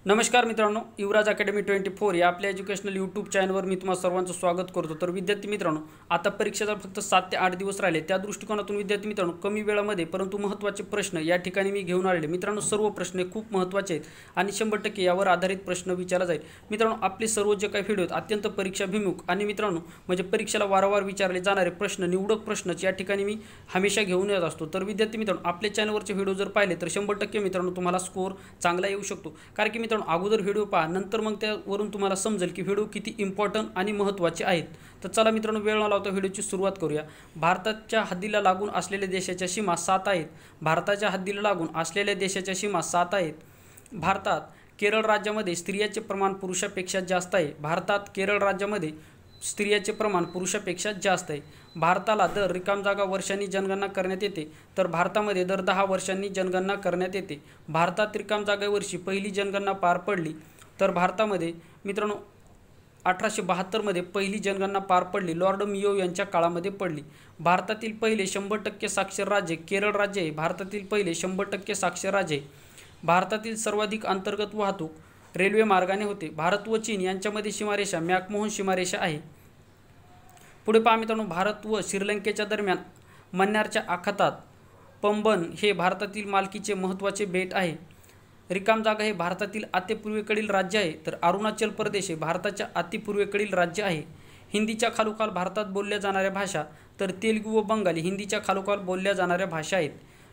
नमस्कार मित्रांनो, युवराज अकॅडमी 24 या आपल्या एज्युकेशनल यूट्यूब चॅनलवर मी तुम्हा सर्वांचं स्वागत करतो। तर विद्यार्थी मित्रांनो, आता परीक्षेला फक्त 7 ते 8 दिवस राहिले। त्या दृष्टिकोनातून विद्यार्थी मित्रांनो, कमी वेळामध्ये परंतु महत्त्वाचे प्रश्न या ठिकाणी मी घेऊन आलेले। मित्रांनो, सर्व प्रश्न खूप महत्त्वाचे आहेत आणि 100% यावर आधारित प्रश्न विचारला जाईल। मित्रांनो, आपले सर्व जे काही व्हिडिओ आहेत अत्यंत परीक्षाभिमुख आणि मित्रांनो म्हणजे परीक्षेला वारंवार विचारले जाणारे प्रश्न, निवडक प्रश्नच या ठिकाणी मी हमेशा घेऊन येत असतो। तर विद्यार्थी मित्रांनो, आपल्या चॅनलवरचे व्हिडिओ जर पाहिले तर 100% मित्रांनो तुम्हाला स्कोर चांगला येऊ शकतो। कारण की मित्रांनो, अगोदर व्हिडिओ पहा, नंतर मग त्यावरून तुम्हाला समजेल की व्हिडिओ किती इम्पॉर्टंट आणि महत्त्वाचे आहेत। तर चला मित्रांनो, वेळ न लावता व्हिडिओची सुरुवात करूया। भारताच्या हद्दीला लागून असलेल्या देशाच्या सीमा 7 आहेत। भारताच्या हद्दीला लागून असलेल्या देशाच्या सीमा 7 आहेत। भारतात केरळ राज्यामध्ये स्त्रियांचे प्रमाण पुरुषापेक्षा जास्त आहे। भारतात केरळ राज्यामध्ये स्त्रियांचे प्रमाण पुरुषापेक्षा जास्त आहे। भारताला दर रिकाम जागा वर्षांनी जनगणना करण्यात येते, तर भारतामध्ये दर 10 वर्षांनी जनगणना करण्यात येते। भारतात रिकाम जागेवर्षी पहिली जनगणना पार पडली, तर भारतामध्ये मित्रांनो 1872 मध्ये पहिली जनगणना पार पडली, लॉर्ड मियो यांच्या काळामध्ये पडली। भारतातील पहिले 100% साक्षर राज्य केरळ राज्य आहे। भारतातील पहिले 100% साक्षर राज्य आहे। भारतातील सर्वाधिक अंतर्गत वाहतूक रेल्वे मार्गाने होते। भारत व चीन यांच्यामध्ये सीमारेषा मॅकमोहन सीमारेषा आहे। पुढे पहा मित्रांनो, भारत व श्रीलंकेच्या दरम्यान मन्नारच्या आखातात पंबन हे भारतातील मालकीचे महत्त्वाचे बेट आहे। रिकाम जागा हे भारतातील अतिपूर्वेकडील राज्य आहे, तर अरुणाचल प्रदेश हे भारताच्या अतिपूर्वेकडील राज्य आहे। हिंदीच्या खालोखाल भारतात बोलल्या जाणाऱ्या भाषा तर तेलुगू व बंगाली हिंदीच्या खालोखाल बोलल्या जाणाऱ्या भाषा आहेत।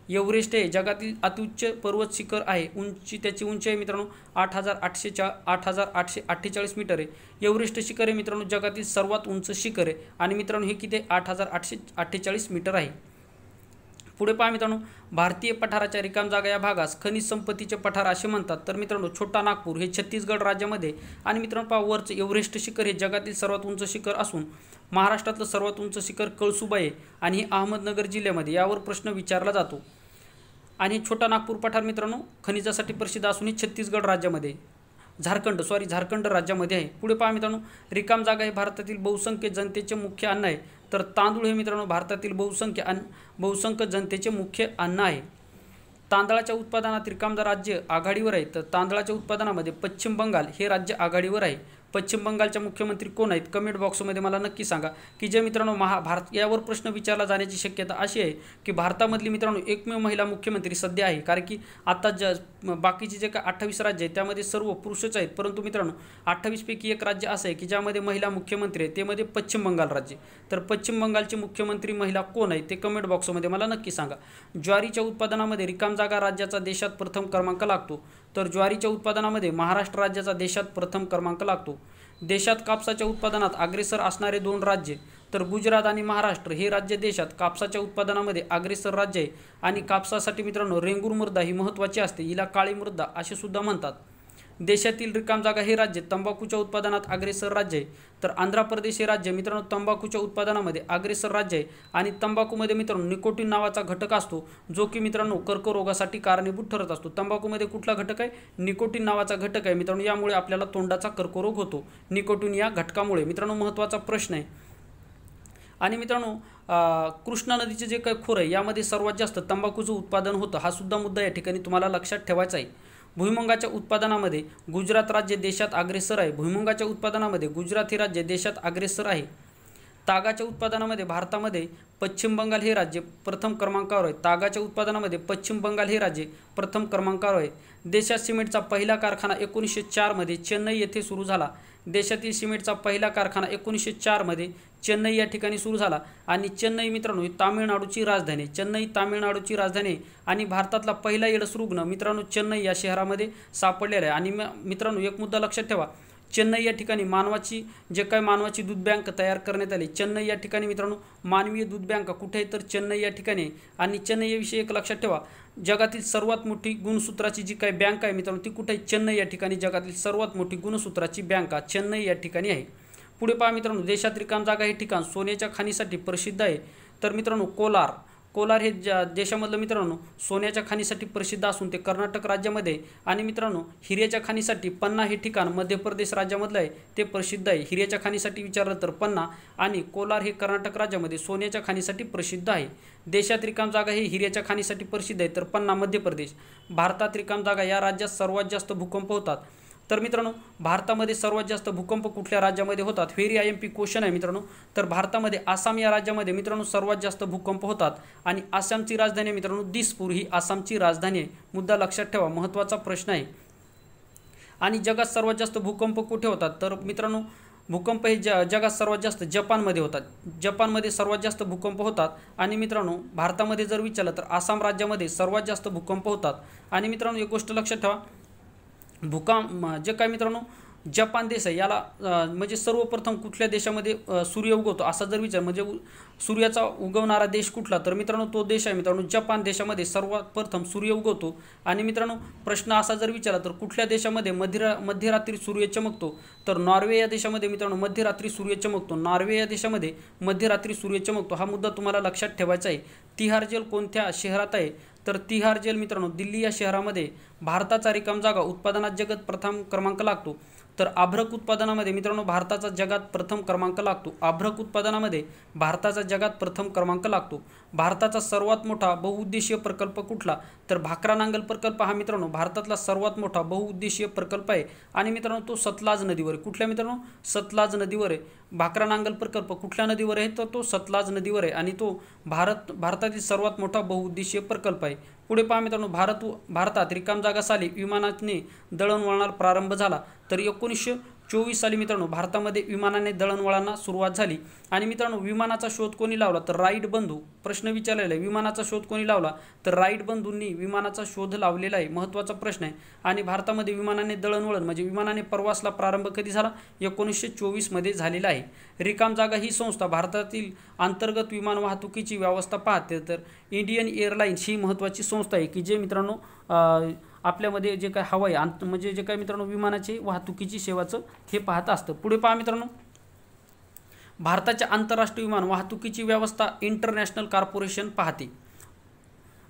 एव्हरेस्ट हे जगातील अतिउच्च पर्वत शिखर आहे। त्याची उंची आहे मित्रांनो 8848 मीटर आहे। एव्हरेस्ट शिखर हे मित्रांनो जगातील सर्वात उंच शिखर आहे आणि मित्रांनो हे किती 8848 मीटर आहे। पुढे पहा मित्रांनो, भारतीय पठाराच्या रिकाम जागा या भागास खनिज संपत्तीचे पठार असे म्हणतात। तर मित्रांनो छोटा नागपूर हे छत्तीसगड राज्यामध्ये आणि मित्रांनो पहा वरचं एव्हरेस्ट शिखर हे जगातील सर्वात उंच शिखर असून महाराष्ट्रातलं सर्वात उंच शिखर कळसुबाई आहे आणि हे अहमदनगर जिल्ह्यामध्ये यावर प्रश्न विचारला जातो। आणि छोटा नागपूर पठार मित्रांनो खनिजासाठी प्रसिद्ध असून हे छत्तीसगड राज्यामध्ये झारखंड राज्यामध्ये आहे। पुढे पहा मित्रांनो, रिकाम जागा हे भारतातील बहुसंख्य जनतेचे मुख्य अन्न आहे, तर तांदूळ हे मित्रांनो भारतातील बहुसंख्य जनतेचे मुख्य अन्न आहे। तांदळाच्या उत्पादनात रिकाम राज्य आघाडीवर आहे, तर तांदळाच्या उत्पादनामध्ये पश्चिम बंगाल हे राज्य आघाडीवर आहे। पश्चिम बंगालचे मुख्यमंत्री कोण आहेत कमेंट बॉक्समध्ये मला नक्की सांगा की जे मित्रांनो भारत यावर प्रश्न विचारला जाण्याची शक्यता अशी आहे की भारतामधली मित्रांनो एकमेव महिला मुख्यमंत्री सध्या आहे। कारण की आता बाकीचे जे काय 28 राज्य आहेत त्यामध्ये सर्व पुरुषच आहेत, परंतु मित्रांनो 28 पैकी एक राज्य असं आहे की ज्यामध्ये महिला मुख्यमंत्री आहे, ते मध्ये पश्चिम बंगाल राज्य। तर पश्चिम बंगालचे मुख्यमंत्री महिला कोण आहे ते कमेंट बॉक्समध्ये मला नक्की सांगा। ज्वारीच्या उत्पादनामध्ये रिकाम जागा राज्याचा देशात प्रथम क्रमांक लागतो, तर ज्वारीच्या उत्पादनामध्ये महाराष्ट्र राज्याचा देशात प्रथम क्रमांक लागतो। देशात कापसाच्या उत्पादनात अग्रेसर असणारे 2 राज्य तर गुजरात आणि महाराष्ट्र हे राज्य देशात कापसाच्या उत्पादनामध्ये अग्रेसर राज्य आहे। आणि कापसासाठी मित्रांनो रेंगूर मृदा ही महत्त्वाची असते, हिला काळी मृदा असे सुद्धा म्हणतात। देशातील रिकाम जागा हे राज्य तंबाखूच्या उत्पादनात अग्रेसर राज्य आहे, तर आंध्र प्रदेश हे राज्य मित्रांनो तंबाखूच्या उत्पादनामध्ये अग्रेसर राज्य आहे। आणि तंबाखूमध्ये मित्रांनो निकोटीन नावाचा घटक असतो, जो की मित्रांनो कर्करोगासाठी कारणीभूत ठरत असतो। तंबाखूमध्ये कुठला घटक आहे? निकोटीन नावाचा घटक आहे मित्रांनो, यामुळे आपल्याला तोंडाचा कर्करोग होतो निकोटीन या घटकामुळे। मित्रांनो महत्त्वाचा प्रश्न आहे। आणि मित्रांनो कृष्णा नदीचे जे काही खोर आहे यामध्ये सर्वात जास्त तंबाखूचं उत्पादन होतं, हा सुद्धा मुद्दा या ठिकाणी तुम्हाला लक्षात ठेवायचा आहे। भुईमुगाच्या उत्पादनामध्ये गुजरात राज्य देशात अग्रेसर आहे। भुईमुगाच्या उत्पादनामध्ये गुजरात हे राज्य देशात अग्रेसर आहे। तागाच्या उत्पादनामध्ये भारतामध्ये पश्चिम बंगाल हे राज्य प्रथम क्रमांकावर आहे। तागाच्या उत्पादनामध्ये पश्चिम बंगाल हे राज्य प्रथम क्रमांकावर आहे। देशात सिमेंटचा पहिला कारखाना 1904 मध्ये चेन्नई येथे सुरू झाला। देशातील सिमेंटचा पहिला कारखाना 1904 मध्ये चेन्नई या ठिकाणी सुरू झाला। आणि चेन्नई मित्रांनो ही तामिळनाडूची राजधानी, चेन्नई तामिळनाडूची राजधानी आणि भारतातला पहिला एड्स रुग्ण मित्रांनो चेन्नई या शहरामध्ये सापडलेला आहे। आणि मित्रांनो एक मुद्दा लक्षात ठेवा, चेन्नई या ठिकाणी मानवाची दूध बँक तयार करण्यात आली। चेन्नई या ठिकाणी मित्रांनो मानवीय दूध बँक कुठे आहे तर चेन्नई या ठिकाणी। आणि चेन्नई याविषयी एक लक्षात ठेवा, जगातील सर्वात मोठी गुणसूत्राची जी काही बँक आहे मित्रांनो ती कुठे आहे? चेन्नई या ठिकाणी जगातील सर्वात मोठी गुणसूत्राची बँक चेन्नई या ठिकाणी आहे। पुढे पहा मित्रांनो, देशात रिकाम जागा हे ठिकाण सोन्याच्या खाणीसाठी प्रसिद्ध आहे। तर मित्रांनो कोलार हे देशामधलं मित्रांनो सोन्याच्या खाणीसाठी प्रसिद्ध असून ते कर्नाटक राज्यामध्ये आणि मित्रांनो हिऱ्याच्या खाणीसाठी पन्ना हे ठिकाण मध्य प्रदेश राज्यामधलं आहे, ते प्रसिद्ध आहे। हिऱ्याच्या खाणीसाठी विचारलं तर पन्ना आणि कोलार हे कर्नाटक राज्यामध्ये सोन्याच्या खाणीसाठी प्रसिद्ध आहे। देशात रिकाम जागा हे हिऱ्याच्या खाणीसाठी प्रसिद्ध आहे तर पन्ना मध्य प्रदेश। भारतात रिकाम जागा या राज्यात सर्वात जास्त भूकंप होतात। तर मित्रांनो भारतामध्ये सर्वात जास्त भूकंप कुठल्या राज्यामध्ये होतात, व्हेरी IMP क्वेश्चन आहे मित्रांनो। तर भारतामध्ये आसाम या राज्यामध्ये मित्रांनो सर्वात जास्त भूकंप होतात आणि आसामची राजधानी मित्रांनो दिसपूर ही आसामची राजधानी आहे, मुद्दा लक्षात ठेवा, महत्त्वाचा प्रश्न आहे। आणि जगात सर्वात जास्त भूकंप कुठे होतात, तर मित्रांनो भूकंप हे जगात सर्वात जास्त जपानमध्ये होतात। जपानमध्ये सर्वात जास्त भूकंप होतात आणि मित्रांनो भारतामध्ये जर विचारलं तर आसाम राज्यामध्ये सर्वात जास्त भूकंप होतात। आणि मित्रांनो एक गोष्ट लक्षात ठेवा, जे काय मित्रांनो जपान देश आहे याला म्हणजे सर्वप्रथम कुठल्या देशामध्ये सूर्य उगवतो असा जर विचार म्हणजे सूर्याचा उगवणारा देश कुठला, तर मित्रांनो तो देश आहे मित्रांनो जपान देशामध्ये सर्वात प्रथम सूर्य उगवतो। आणि मित्रांनो प्रश्न असा जर विचारला तर कुठल्या देशामध्ये मध्यरात्री सूर्य चमकतो, तर नॉर्वे या देशामध्ये मित्रांनो मध्यरात्री सूर्य चमकतो। नॉर्वे या देशामध्ये मध्यरात्री सूर्य चमकतो, हा मुद्दा तुम्हाला लक्षात ठेवायचा आहे। तिहार जेल कोणत्या शहरात आहे, तर तिहार जेल मित्रांनो दिल्ली या शहरामध्ये। भारताचा रिकाम जागा उत्पादनात जगात प्रथम क्रमांक लागतो, तर अभ्रक उत्पादनामध्ये मित्रांनो भारताचा जगात प्रथम क्रमांक लागतो। अभ्रक उत्पादनामध्ये भारताचा जगात प्रथम क्रमांक लागतो। भारताचा सर्वात मोठा बहुउद्देशीय प्रकल्प कुठला, तर भाकरा नांगल प्रकल्प हा मित्रांनो भारतातला सर्वात मोठा बहुउद्देशीय प्रकल्प आहे आणि मित्रांनो तो सतलाज नदीवर आहे। कुठल्या मित्रांनो, सतलाज नदीवर आहे। भाकरा नांगल प्रकल्प कुठल्या नदीवर आहे, तर तो सतलाज नदीवर आहे आणि तो भारतातील सर्वात मोठा बहुउद्देशीय प्रकल्प आहे। पुढे पहा मित्रांनो, भारतात रिकाम जागा साली विमानाने दळणवळणाला प्रारंभ झाला, तर 1924 साली मित्रांनो भारतामध्ये विमानाने दळणवळणाला सुरुवात झाली। आणि मित्रांनो विमानाचा शोध कोणी लावला, तर राईट बंधू। प्रश्न विचारलेला आहे, विमानाचा शोध कोणी लावला, तर राईट बंधूंनी विमानाचा शोध लावलेला आहे, महत्त्वाचा प्रश्न आहे। आणि भारतामध्ये विमानाने दळणवळण म्हणजे विमानाने प्रवासला प्रारंभ कधी झाला, 1924 मध्ये झालेला आहे। रिकाम जागा ही संस्था भारतातील अंतर्गत विमान वाहतुकीची व्यवस्था पाहते, तर इंडियन एअरलाइन्स ही महत्त्वाची संस्था आहे की जे मित्रांनो आपल्यामध्ये जे काय हवाई म्हणजे जे काय मित्रांनो विमानाची वाहतुकीची सेवाचं हे पाहत असतं। पुढे पहा मित्रांनो, भारताच्या आंतरराष्ट्रीय विमान वाहतुकीची व्यवस्था इंटरनॅशनल कॉर्पोरेशन पाहते,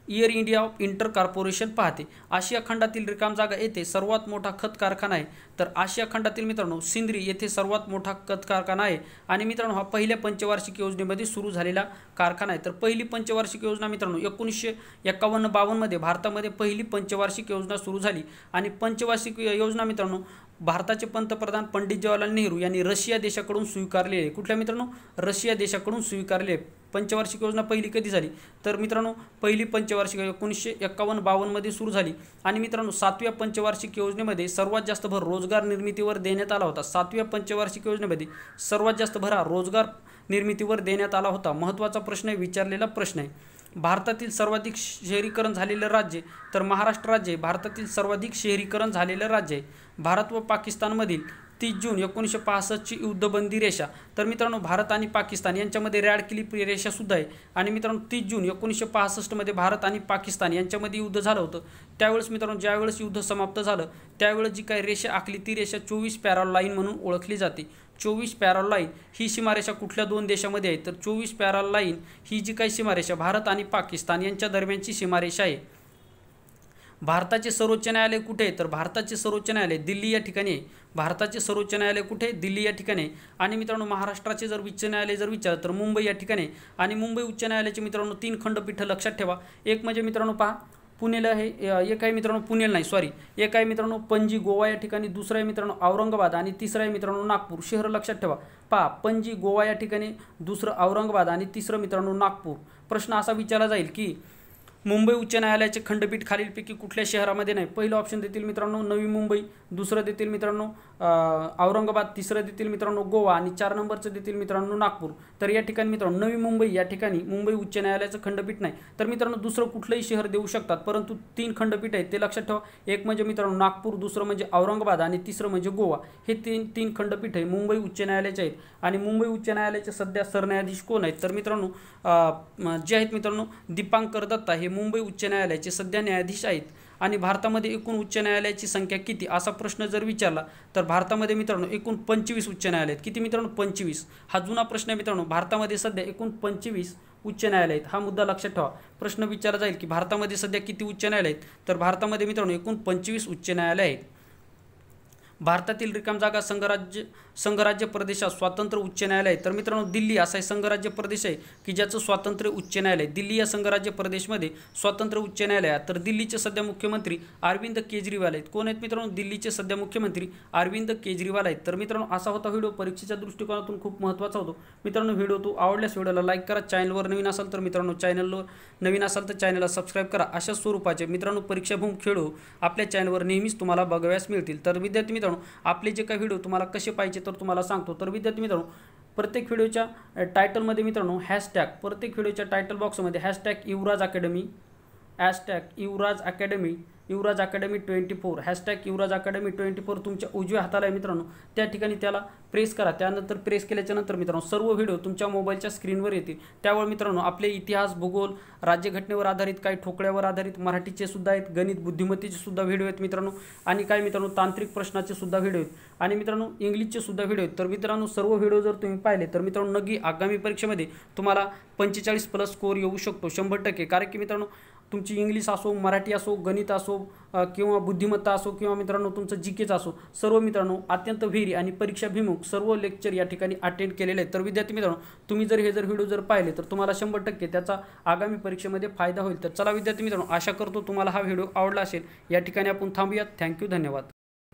एअर इंडिया इंटर कॉर्पोरेशन पाहते। आशिया खंडातील रिकाम जागा येथे सर्वात मोठा खत कारखाना आहे, तर आशिया खंडातील मित्रांनो सिंद्री येथे सर्वात मोठा खत कारखाना आहे। आणि मित्रांनो हा पहिल्या पंचवार्षिक योजनेमध्ये सुरू झालेला कारखाना आहे। तर पहिली पंचवार्षिक योजना मित्रांनो 1951-52 मध्ये भारतामध्ये पहिली पंचवार्षिक योजना सुरू झाली आणि पंचवार्षिक योजना मित्रांनो भारताचे पंतप्रधान पंडित जवाहरलाल नेहरू यांनी रशिया देशाकडून स्वीकारले आहे। कुठल्या मित्रांनो, रशिया देशाकडून स्वीकारले आहे। पंचवार्षिक योजना पहिली कधी झाली, तर मित्रांनो पहिली पंचवार्षिक 1951-52 मध्ये सुरू झाली। आणि मित्रांनो 7व्या पंचवार्षिक योजनेमध्ये सर्वात जास्त भर रोजगार निर्मितीवर देण्यात आला होता। 7व्या पंचवार्षिक योजनेमध्ये सर्वात जास्त भर रोजगार निर्मितीवर देण्यात आला होता, महत्त्वाचा प्रश्न आहे, विचारलेला प्रश्न आहे। भारतातील सर्वाधिक शहरीकरण झालेलं राज्य, तर महाराष्ट्र राज्य भारतातील सर्वाधिक शहरीकरण झालेलं राज्य आहे। भारत व पाकिस्तानमधील 30 जून 1965ची युद्धबंदी रेषा, तर मित्रांनो भारत आणि पाकिस्तान यांच्यामध्ये रॅड क्लिफ रेषा सुद्धा आहे। आणि मित्रांनो 30 जून 1965 मध्ये भारत आणि पाकिस्तान यांच्यामध्ये युद्ध झालं होतं। त्यावेळेस मित्रांनो ज्यावेळेस युद्ध समाप्त झालं त्यावेळेस जी काही रेषा आखली ती रेषा 24 पॅरल लाईन म्हणून ओळखली जाते। 24 पॅरल लाईन ही सीमारेषा कुठल्या दोन देशामध्ये आहे, तर 24 पॅरल लाईन ही जी काही सीमारेषा भारत आणि पाकिस्तान यांच्या दरम्यानची सीमारेषा आहे। भारताचे सर्वोच्च न्यायालय कुठे आहे, तर भारताचे सर्वोच्च न्यायालय दिल्ली या ठिकाणी आहे। भारताचे सर्वोच्च न्यायालय कुठे आहे, दिल्ली या ठिकाणी आहे। आणि मित्रांनो महाराष्ट्राचे जर उच्च न्यायालय जर विचारलं तर मुंबई या ठिकाणी आहे। आणि मुंबई उच्च न्यायालयाचे मित्रांनो 3 खंडपीठ लक्षात ठेवा, एक म्हणजे मित्रांनो पहा पुणेला आहे, एक आहे मित्रांनो पुणेला नाही सॉरी एक आहे मित्रांनो पणजी गोवा या ठिकाणी, दुसरं आहे मित्रांनो औरंगाबाद आणि तिसरं आहे मित्रांनो नागपूर। शहर लक्षात ठेवा, पहा पणजी गोवा या ठिकाणी, दुसरं औरंगाबाद आणि तिसरं मित्रांनो नागपूर। प्रश्न असा विचारला जाईल की मुंबई उच्च न्यायालयाचे खंडपीठ खालीलपैकी कुठल्या शहरामध्ये नाही, पहिलं ऑप्शन देतील मित्रांनो नवी मुंबई, दुसरं देतील मित्रांनो औरंगाबाद, तिसरं देतील मित्रांनो गोवा आणि 4 नंबरचं देतील मित्रांनो नागपूर। तर या ठिकाणी मित्रांनो नवी मुंबई या ठिकाणी मुंबई उच्च न्यायालयाचं खंडपीठ नाही, तर मित्रांनो दुसरं कुठलंही शहर देऊ शकतात, परंतु 3 खंडपीठ आहेत ते लक्षात ठेवा, एक म्हणजे मित्रांनो नागपूर, दुसरं म्हणजे औरंगाबाद आणि तिसरं म्हणजे गोवा। हे तीन खंडपीठ आहे मुंबई उच्च न्यायालयाचे आहेत। आणि मुंबई उच्च न्यायालयाचे सध्या सरन्यायाधीश कोण आहेत, तर मित्रांनो जे आहेत मित्रांनो दीपांकर दत्ता हे मुंबई उच्च न्यायालयाचे सध्या न्यायाधीश आहेत। आणि भारतामध्ये एकूण उच्च न्यायालयाची संख्या किती असा प्रश्न जर विचारला तर भारतामध्ये मित्रांनो एकूण 25 उच्च न्यायालय आहेत। किती मित्रांनो 25, हा जुना प्रश्न आहे मित्रांनो। भारतामध्ये सध्या एकूण 25 उच्च न्यायालय आहेत हा मुद्दा लक्षात ठेवा। प्रश्न विचारला जाईल की भारतामध्ये सध्या किती उच्च न्यायालय आहेत, तर भारतामध्ये मित्रांनो एकूण 25 उच्च न्यायालय आहेत। भारतातील रिकाम जागा संघराज्य प्रदेशात स्वतंत्र उच्च न्यायालय आहे, तर मित्रांनो दिल्ली असा संघराज्य प्रदेश आहे की ज्याचं स्वतंत्र उच्च न्यायालय। दिल्ली या संघराज्य प्रदेशमध्ये स्वतंत्र उच्च न्यायालय आहे। तर दिल्लीचे सध्या मुख्यमंत्री अरविंद केजरीवाल आहेत। कोण आहेत मित्रांनो? दिल्लीचे सध्या मुख्यमंत्री अरविंद केजरीवाल आहेत। तर मित्रांनो असा होता व्हिडिओ, परीक्षेच्या दृष्टिकोनातून खूप महत्त्वाचा होतो। मित्रांनो व्हिडिओ तो आवडल्यास व्हिडिओला लाईक करा, चॅनलवर नवीन असाल तर मित्रांनो चॅनलला सबस्क्राईब करा। अशा स्वरूपाचे मित्रांनो परीक्षाभूम खेळ आपल्या चॅनलवर नेहमीच तुम्हाला बघाव्यास मिळतील। तर विद्यार्थी मित्रांनो आपले जे काही व्हिडिओ तुम्हाला कसे पाहिजे तर तुम्हाला सांगतो। तर विद्यार्थी मित्रांनो प्रत्येक व्हिडिओच्या टायटलमध्ये मित्रांनो हॅशटॅग, प्रत्येक व्हिडिओच्या टायटल बॉक्समध्ये हॅशटॅग युवराज अकॅडमी, हॅशटॅग युवराज अकॅडमी 24, हॅशटॅग युवराज अकॅडमी 24 तुमच्या उजव्या हाताला आहे मित्रांनो, त्या ठिकाणी त्याला प्रेस करा। त्यानंतर प्रेस केल्याच्यानंतर मित्रांनो सर्व व्हिडिओ तुमच्या मोबाईलच्या स्क्रीनवर येतील। त्यावर मित्रांनो आपले इतिहास, भूगोल, राज्यघटनेवर आधारित, काही ठोकळ्यावर आधारित, मराठीचे सुद्धा आहेत, गणित, बुद्धिमत्तेचे सुद्धा व्हिडिओ आहेत मित्रांनो, आणि काय मित्रांनो तांत्रिक प्रश्नाचे सुद्धा व्हिडिओ आहेत, आणि मित्रांनो इंग्लिशचे सुद्धा व्हिडिओ आहेत। तर मित्रांनो सर्व व्हिडिओ जर तुम्ही पाहिले तर मित्रांनो नक्की आगामी परीक्षेमध्ये तुम्हाला 45+ स्कोर येऊ शकतो 100%। कारण की मित्रांनो तुमची इंग्लिश असो, मराठी असो, गणित असो किंवा बुद्धिमत्ता असो किंवा मित्रांनो तुमचं जीकेच असो, सर्व मित्रांनो अत्यंत व्हेरी आणि परीक्षाभिमुख सर्व लेक्चर या ठिकाणी अटेंड केलेले आहेत। तर विद्यार्थी मित्रांनो तुम्ही जर हे व्हिडिओ जर पाहिले तर तुम्हाला 100% त्याचा आगामी परीक्षेमध्ये फायदा होईल। तर चला विद्यार्थी मित्रांनो आशा करतो तुम्हाला हा व्हिडिओ आवडला असेल। या ठिकाणी आपण थांबूयात। थँक्यू, धन्यवाद।